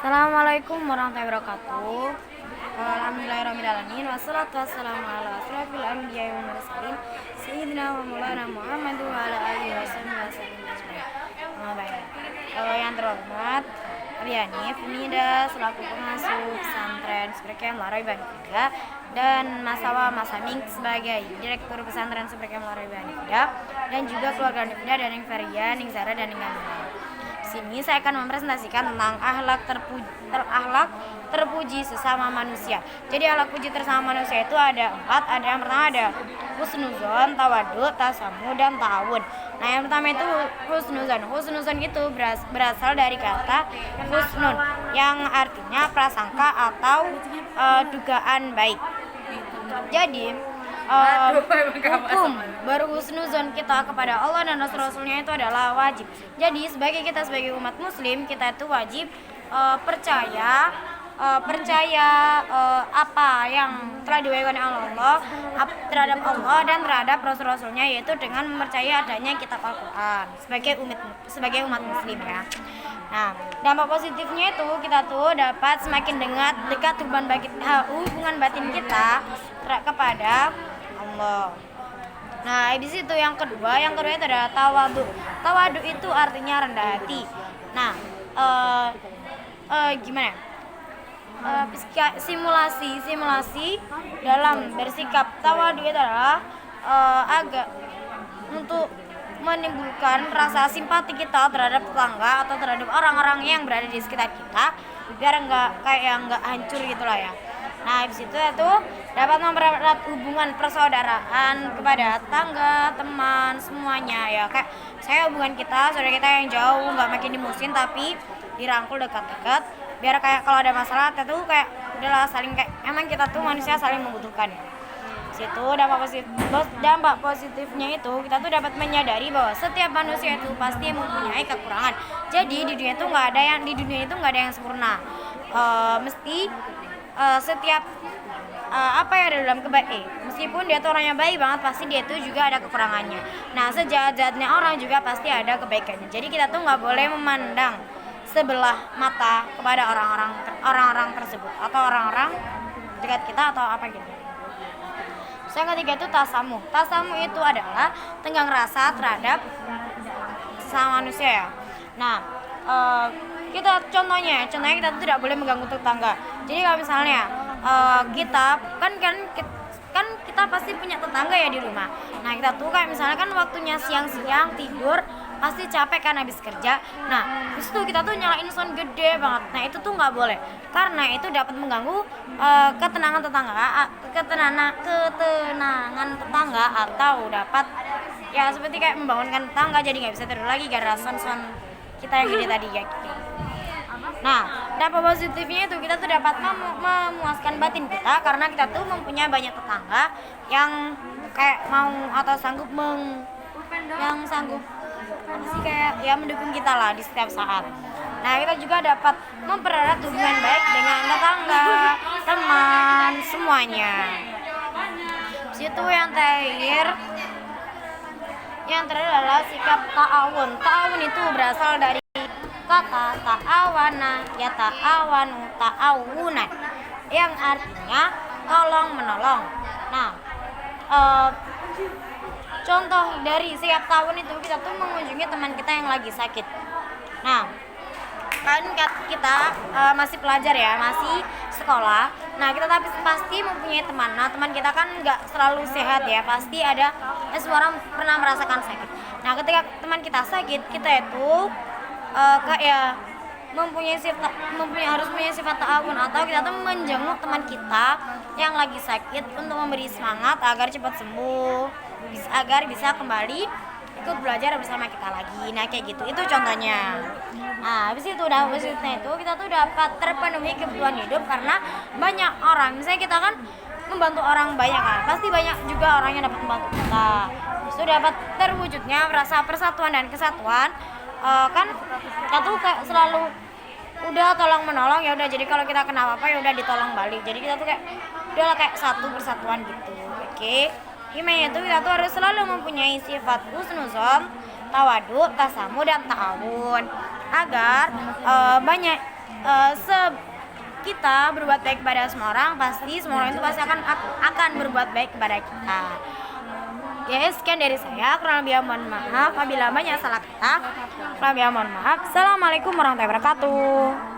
Assalamualaikum warahmatullahi wabarakatuh. Alhamdulillahirrahmanirrahim. Wassalatu wassalamu ala asrofil anbiya'i wal mursalin sayyidina wa maulana Muhammad wa ala alihi wasallam. Yang terhormat Abiani Femida selaku pengasuh pesantren Subreken Laraiban Fida dan Mas Awa Mas Aming sebagai direktur pesantren Subreken Laraiban Fida dan juga keluarga Fida dan Ning Faria, Ning Zara dan Ning Kamila. Sini saya akan mempresentasikan tentang akhlak terpuji sesama manusia. Jadi akhlak puji sesama manusia itu ada 4. Ada yang pertama ada husnuzon, tawadu, tasamu, dan ta'awun. Nah yang pertama itu husnuzon. Husnuzon itu berasal dari kata husnun yang artinya prasangka atau dugaan baik. Jadi hukum berhusnuzon kita kepada Allah dan Rasul-Rasulnya itu adalah wajib. Jadi sebagai umat muslim, kita itu wajib percaya apa yang telah diwahyukan Allah terhadap Allah dan terhadap Rasul-Rasulnya, yaitu dengan mempercayai adanya kitab Al-Quran sebagai umat muslim ya. Nah, dampak positifnya itu kita tuh dapat semakin dekat hubungan batin kita kepada Allah. Nah, habis itu yang kedua itu adalah tawadu. Tawadu itu artinya rendah hati. Nah, gimana? Simulasi dalam bersikap tawadu itu adalah agak untuk menimbulkan rasa simpati kita terhadap tetangga atau terhadap orang-orang yang berada di sekitar kita, biar nggak hancur gitulah ya. Nah, habis itu dapat mempererat hubungan persaudaraan kepada tetangga, teman, semuanya ya. Kayak hubungan saudara kita yang jauh nggak makin dimusuhin tapi dirangkul dekat-dekat, biar kayak kalau ada masalah kita tuh kayak udahlah saling emang kita tuh manusia saling membutuhkan ya. Situ dampak positifnya itu kita tuh dapat menyadari bahwa setiap manusia itu pasti mempunyai kekurangan. Jadi di dunia itu nggak ada yang sempurna. Setiap apa yang ada dalam meskipun dia tuh orangnya baik banget, pasti dia tuh juga ada kekurangannya. Nah, sejahat-jahatnya orang juga pasti ada kebaikannya. Jadi kita tuh nggak boleh memandang sebelah mata kepada orang-orang tersebut atau orang-orang dekat kita atau apa gitu. Yang ketiga itu tasamu. Tasamu itu adalah tenggang rasa terhadap sesama manusia ya. Nah, contohnya kita tidak boleh mengganggu tetangga. Jadi kalau misalnya kita kita pasti punya tetangga ya di rumah. Nah, kita tuh kayak misalnya kan waktunya siang-siang tidur pasti capek kan habis kerja. Nah, itu kita tuh nyalain sound gede banget. Nah, itu tuh nggak boleh karena itu dapat mengganggu ketenangan tetangga atau dapat ya seperti kayak membangunkan tetangga jadi nggak bisa tidur lagi gara-gara sound kita yang gede tadi ya gitu. Nah, dampak positifnya itu kita tuh dapat memuaskan batin kita karena kita tuh mempunyai banyak tetangga yang kayak mau atau sanggup kayak ya mendukung kita lah di setiap saat. Nah, kita juga dapat mempererat hubungan baik dengan tetangga, teman, semuanya. Situ yang terakhir adalah sikap ta'awun. Ta'awun itu berasal dari kata ta'awana ya ta'awanu ta'awunan yang artinya tolong menolong. Nah, contoh dari sikap ta'awun itu kita tuh mengunjungi teman kita yang lagi sakit. Nah, kan kita masih pelajar ya, masih sekolah. Nah, kita tapi pasti mempunyai teman. Nah, teman kita kan nggak selalu sehat ya, pasti ada seorang pernah merasakan sakit. Nah, ketika teman kita sakit, kita itu harus punya sifat ta'awun atau kita tuh menjenguk teman kita yang lagi sakit untuk memberi semangat agar cepat sembuh, agar bisa kembali ikut belajar bersama kita lagi. Nah, kayak gitu. Itu contohnya. Nah, habis itu kita tuh dapat terpenuhi kebutuhan hidup karena banyak orang. Misalnya kita kan membantu orang banyak kan, pasti banyak juga orang yang dapat membantu kita. Itu dapat terwujudnya rasa persatuan dan kesatuan. Kan kita tuh kayak selalu udah tolong menolong ya udah, jadi kalau kita kena apa ya udah ditolong balik. Jadi kita tuh kayak satu persatuan gitu. Oke. Gimana itu kita tuh harus selalu mempunyai sifat husnuzon, tawadu, tasamu, dan ta'awun agar banyak kita berbuat baik kepada semua orang, pasti semua orang itu pasti akan berbuat baik kepada kita. Ya, sekian dari saya. Kurang lebih mohon maaf apabila banyak salah kata. Kurang lebih mohon maaf. Assalamualaikum warahmatullahi wabarakatuh.